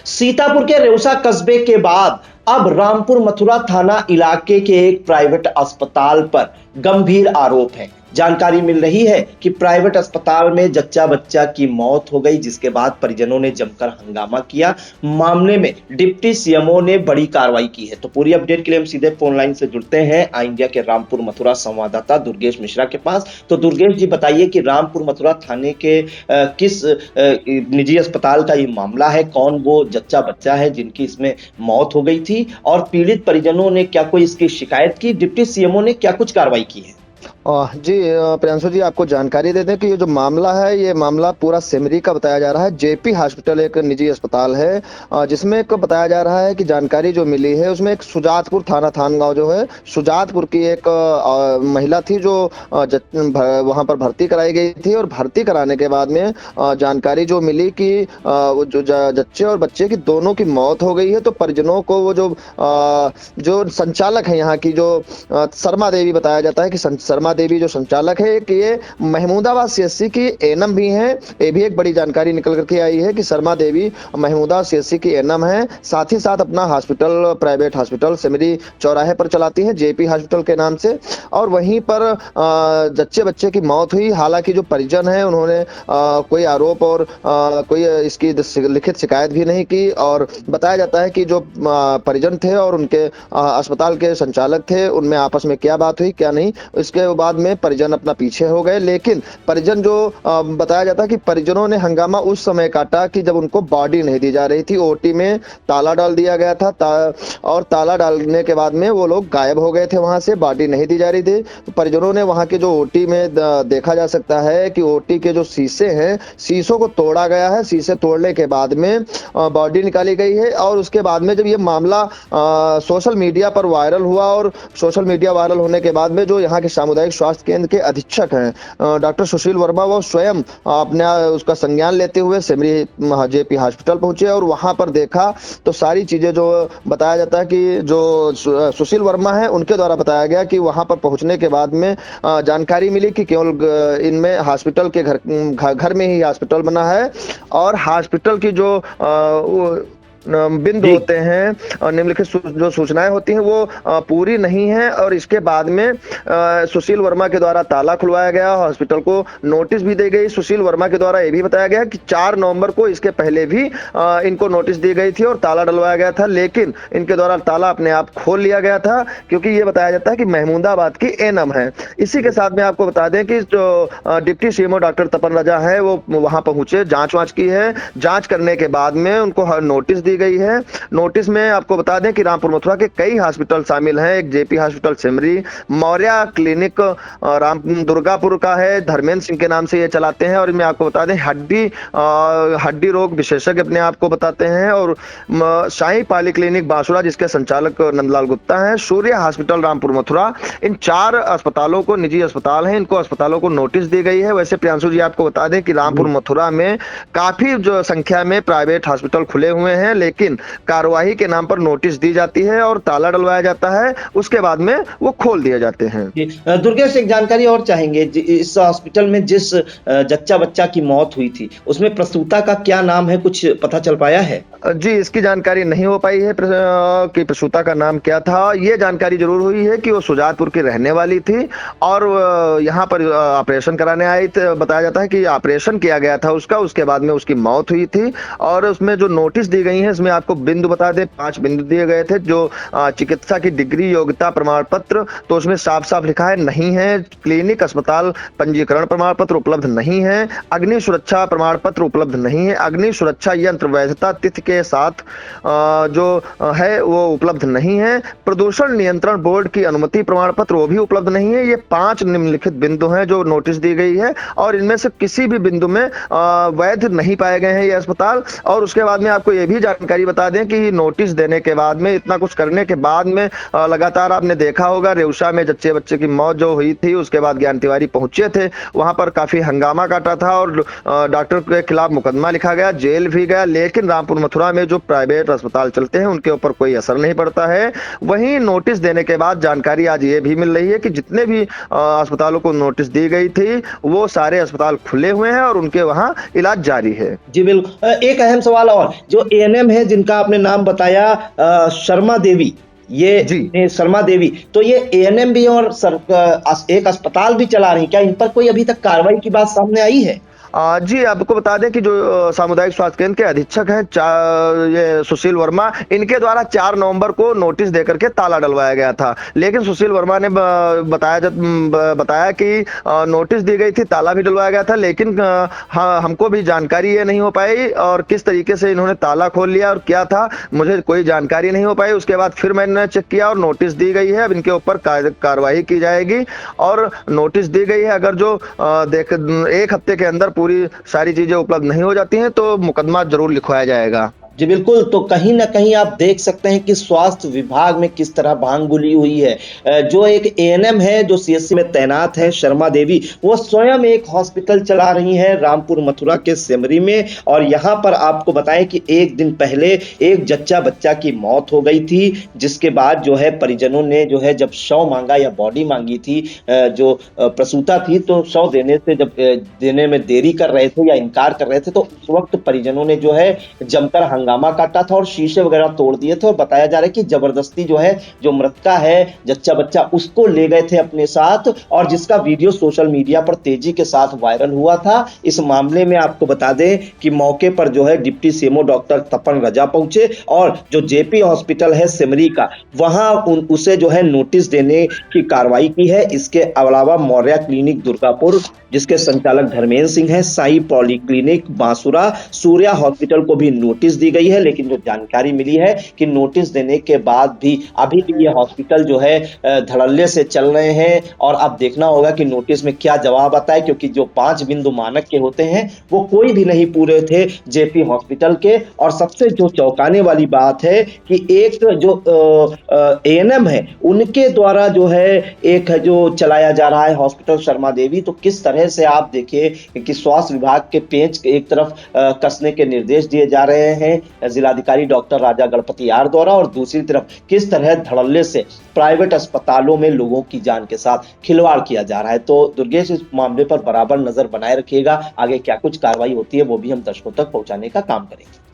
सीतापुर के रेउसा कस्बे के बाद अब रामपुर मथुरा थाना इलाके के एक प्राइवेट अस्पताल पर गंभीर आरोप है। जानकारी मिल रही है कि प्राइवेट अस्पताल में जच्चा बच्चा की मौत हो गई, जिसके बाद परिजनों ने जमकर हंगामा किया। मामले में डिप्टी सीएमओ ने बड़ी कार्रवाई की है। तो पूरी अपडेट के लिए हम सीधे फोन लाइन से जुड़ते हैं आई इंडिया के रामपुर मथुरा संवाददाता दुर्गेश मिश्रा के पास। तो दुर्गेश जी, बताइए कि रामपुर मथुरा थाने के किस निजी अस्पताल का ये मामला है, कौन वो जच्चा बच्चा है जिनकी इसमें मौत हो गई थी, और पीड़ित परिजनों ने क्या कोई इसकी शिकायत की, डिप्टी सीएमओ ने क्या कुछ कार्रवाई की है? जी प्रियांशु जी, आपको जानकारी दे दें कि ये जो मामला है, ये मामला पूरा सिमरी का बताया जा रहा है। जेपी हॉस्पिटल एक निजी अस्पताल है, जिसमें एक बताया जा रहा है कि जानकारी जो मिली है उसमें एक सुजातपुर थाना थानगांव जो है, सुजातपुर की एक महिला थी जो वहां पर भर्ती कराई गई थी। और भर्ती कराने के बाद में जानकारी जो मिली कि वो जो जच्चे और बच्चे की दोनों की मौत हो गई है। तो परिजनों को वो जो संचालक है यहाँ की, जो शर्मा देवी बताया जाता है कि शर्मा देवी जो संचालक है कि ये महमूदाबाद सीएससी की एएनएम भी हैं। ये भी एक बड़ी जानकारी निकल करके आई है कि शर्मा देवी महमूदाबाद सीएससी की एएनएम है, साथ ही साथ अपना हॉस्पिटल, प्राइवेट हॉस्पिटल सिमरी चौराहे पर चलाती हैं, जेपी हॉस्पिटल के नाम से। और वहीं पर जच्चे बच्चे की मौत हुई। हालांकि जो परिजन है उन्होंने कोई आरोप और कोई इसकी लिखित शिकायत भी नहीं की। और बताया जाता है कि जो परिजन थे और उनके अस्पताल के संचालक थे, उनमें आपस में क्या बात हुई क्या नहीं, इसके बाद में परिजन अपना पीछे हो गए। लेकिन परिजन जो बताया जाता है कि परिजनों ने हंगामा उस समय काटा कि जब उनको बॉडी नहीं दी जा रही थी। ओटी में ताला डाल दिया गया था और ताला डालने के बाद में वो लोग गायब हो गए थे, वहां से बॉडी नहीं दी जा रही थी। तो परिजनों ने वहां के जो ओटी में देखा जा सकता है कि ओटी के जो शीशे हैं, शीशों को तोड़ा गया है। शीशे तोड़ने के बाद में बॉडी निकाली गई है। और उसके बाद में जब ये मामला सोशल मीडिया पर वायरल हुआ, और सोशल मीडिया वायरल होने के बाद में जो यहाँ के सामुदायिक स्वास्थ्य केंद्र के अधीक्षक हैं डॉक्टर सुशील वर्मा, वो स्वयं अपने उसका संज्ञान लेते हुए सिमरी जेपी हॉस्पिटल पहुंचे और वहां पर देखा तो सारी चीजें जो बताया जाता है कि जो सुशील वर्मा है उनके द्वारा बताया गया कि वहां पर पहुंचने के बाद में जानकारी मिली कि केवल इनमें हॉस्पिटल के घर में ही हॉस्पिटल बना है। और हॉस्पिटल की जो बिंदु होते हैं और निम्नलिखित जो सूचनाएं होती हैं वो पूरी नहीं है। और इसके बाद में सुशील वर्मा के द्वारा ताला खुलवाया गया, हॉस्पिटल को नोटिस भी दी गई। सुशील वर्मा के द्वारा यह भी बताया गया कि 4 नवंबर को इसके पहले भी इनको नोटिस दी गई थी और ताला डलवाया गया था, लेकिन इनके द्वारा ताला अपने आप खोल लिया गया था, क्योंकि ये बताया जाता है कि महमूदाबाद की एएनएम है। इसी के साथ में आपको बता दें कि जो डिप्टी सीएमओ डॉक्टर तपन राजा है वो वहां पहुंचे, जांच की है। जांच करने के बाद में उनको नोटिस दी गई है। नोटिस में आपको बता दें कि रामपुर मथुरा के कई हॉस्पिटल शामिल हैं। एक JP hospital Simri, Maurya clinic Ram Durgapur का है, धर्मेंद्र सिंह के नाम से ये चलाते हैं। और इनमें आपको बता दें हड्डी रोग विशेषज्ञ अपने आप को बताते हैं। और शाही पाली क्लिनिक बांसुरा, जिसके संचालक नंदलाल गुप्ता हैं। सूर्य हॉस्पिटल रामपुर मथुरा, इन 4 अस्पतालों को, निजी अस्पताल हैं, इनको अस्पतालों को नोटिस दी गई है। वैसे प्रियांशु जी, आपको बता दें कि रामपुर मथुरा में काफी जो संख्या में प्राइवेट हॉस्पिटल खुले हुए हैं, लेकिन कार्रवाई के नाम पर नोटिस दी जाती है और ताला डलवाया जाता है, उसके बाद में वो खोल दिए जाते हैं। दुर्गेश, एक जानकारी और चाहेंगे, इस हॉस्पिटल में जिस जच्चा बच्चा की मौत हुई थी उसमें प्रसूता का क्या नाम है, कुछ पता चल पाया है? जी, इसकी जानकारी नहीं हो पाई है कि प्रसूता का नाम क्या था। ये जानकारी जरूर हुई है कि वो सुजातपुर की रहने वाली थी और यहाँ पर ऑपरेशन कराने आई थी। बताया जाता है कि ऑपरेशन किया गया था उसका, उसके बाद में उसकी मौत हुई थी। और उसमें जो नोटिस दी गई है, इसमें आपको बिंदु बता दें, 5 बिंदु दिए गए थे। जो चिकित्सा की डिग्री, योग्यता प्रमाण पत्र, तो उसमें साफ साफ लिखा है नहीं है। क्लिनिक, अस्पताल पंजीकरण प्रमाण पत्र उपलब्ध नहीं है। अग्नि सुरक्षा प्रमाण पत्र उपलब्ध नहीं है। अग्नि सुरक्षा यंत्र वैधता तिथि के साथ जो है वो उपलब्ध नहीं है। प्रदूषण नियंत्रण बोर्ड की अनुमति प्रमाण पत्र वो भी उपलब्ध नहीं है। ये 5 निम्नलिखित बिंदु हैं जो नोटिस दी गई है, और इनमें से किसी भी बिंदु में वैध नहीं पाए गए हैं ये अस्पताल। और उसके बाद में आपको ये भी जानकारी बता दें कि नोटिस देने के बाद में, इतना कुछ करने के बाद में, लगातार आपने देखा होगा रेउसा में जच्चे बच्चे की मौत जो हुई थी, उसके बाद ज्ञान तिवारी पहुंचे थे, वहां पर काफी हंगामा काटा था और डॉक्टर के खिलाफ मुकदमा लिखा गया, जेल भी गया। लेकिन रामपुर मथुरा मथुरा में जो प्राइवेट अस्पताल चलते हैं उनके ऊपर कोई असर नहीं पड़ता है। वहीं नोटिस देने के बाद जानकारी आज ये भी मिल रही है कि जितने भी अस्पतालों को नोटिस दी गई थी वो सारे अस्पताल खुले हुए हैं और उनके वहां इलाज जारी है। जी बिल्कुल। एक अहम सवाल और, जो एएनएम है जिनका आपने नाम बताया, शर्मा देवी, जी। शर्मा देवी, तो ये एएनएम भी और एक अस्पताल भी चला रही, क्या इन पर कोई अभी तक कार्रवाई की बात सामने आई है? जी, आपको बता दें कि जो सामुदायिक स्वास्थ्य केंद्र के अधीक्षक हैं ये सुशील वर्मा, इनके द्वारा 4 नवंबर को नोटिस देकर के ताला डलवाया गया था। लेकिन सुशील वर्मा ने बताया कि नोटिस दी गई थी, ताला भी डलवाया गया था, लेकिन हाँ, हमको भी जानकारी ये नहीं हो पाई और किस तरीके से इन्होंने ताला खोल लिया और क्या था, मुझे कोई जानकारी नहीं हो पाई। उसके बाद फिर मैंने चेक किया और नोटिस दी गई है। अब इनके ऊपर कार्रवाई की जाएगी और नोटिस दी गई है। अगर जो 1 हफ्ते के अंदर पूरी सारी चीजें उपलब्ध नहीं हो जाती हैं तो मुकदमा जरूर लिखवाया जाएगा। जी बिल्कुल। तो कहीं ना कहीं आप देख सकते हैं कि स्वास्थ्य विभाग में किस तरह भांगुली हुई है। जो एक एएनएम है जो सीएचसी में तैनात है, शर्मा देवी, वो स्वयं एक हॉस्पिटल चला रही हैं रामपुर मथुरा के सेमरी में। और यहाँ पर आपको बताएं कि एक दिन पहले एक जच्चा बच्चा की मौत हो गई थी, जिसके बाद जो है परिजनों ने जो है जब शव मांगा या बॉडी मांगी थी, जो प्रसूता थी, तो शव देने से जब देने में देरी कर रहे थे या इनकार कर रहे थे, तो उस वक्त परिजनों ने जो है जमकर हंगामा काटा था और शीशे वगैरह तोड़ दिए थे। और बताया जा रहा है कि जबरदस्ती जो है, जो मृतका है जच्चा बच्चा, उसको ले गए थे अपने साथ, और जिसका वीडियो सोशल मीडिया पर तेजी के साथ वायरल हुआ था। इस मामले में आपको बता दें कि मौके पर जो है डिप्टी सीएमओ डॉक्टर तपन रजा पहुंचे और जो जेपी हॉस्पिटल है सिमरी का, वहां उसे जो है नोटिस देने की कार्रवाई की है। इसके अलावा मौर्या क्लिनिक दुर्गापुर, जिसके संचालक धर्मेंद्र सिंह हैं, साई पॉलीक्लिनिक बांसुरा, सूर्या हॉस्पिटल को भी नोटिस दी गई है। लेकिन जो जानकारी मिली है कि नोटिस देने के बाद भी अभी भी ये हॉस्पिटल जो है धड़ल्ले से चल रहे हैं। और अब देखना होगा कि नोटिस में क्या जवाब आता है, क्योंकि जो 5 बिंदु मानक के होते हैं वो कोई भी नहीं पूरे थे जेपी हॉस्पिटल के। और सबसे जो चौंकाने वाली बात है कि एक जो एएनएम है उनके द्वारा जो है एक जो चलाया जा रहा है हॉस्पिटल शर्मा देवी, तो किस तरह से आप देखिए कि स्वास्थ्य विभाग के पेंच एक तरफ कसने के निर्देश दिए जा रहे हैं जिलाधिकारी डॉक्टर राजा गणपति आर द्वारा, और दूसरी तरफ किस तरह धड़ल्ले से प्राइवेट अस्पतालों में लोगों की जान के साथ खिलवाड़ किया जा रहा है। तो दुर्गेश, इस मामले पर बराबर नजर बनाए रखिएगा, आगे क्या कुछ कार्रवाई होती है वो भी हम दर्शकों तक पहुंचाने का काम करेंगे।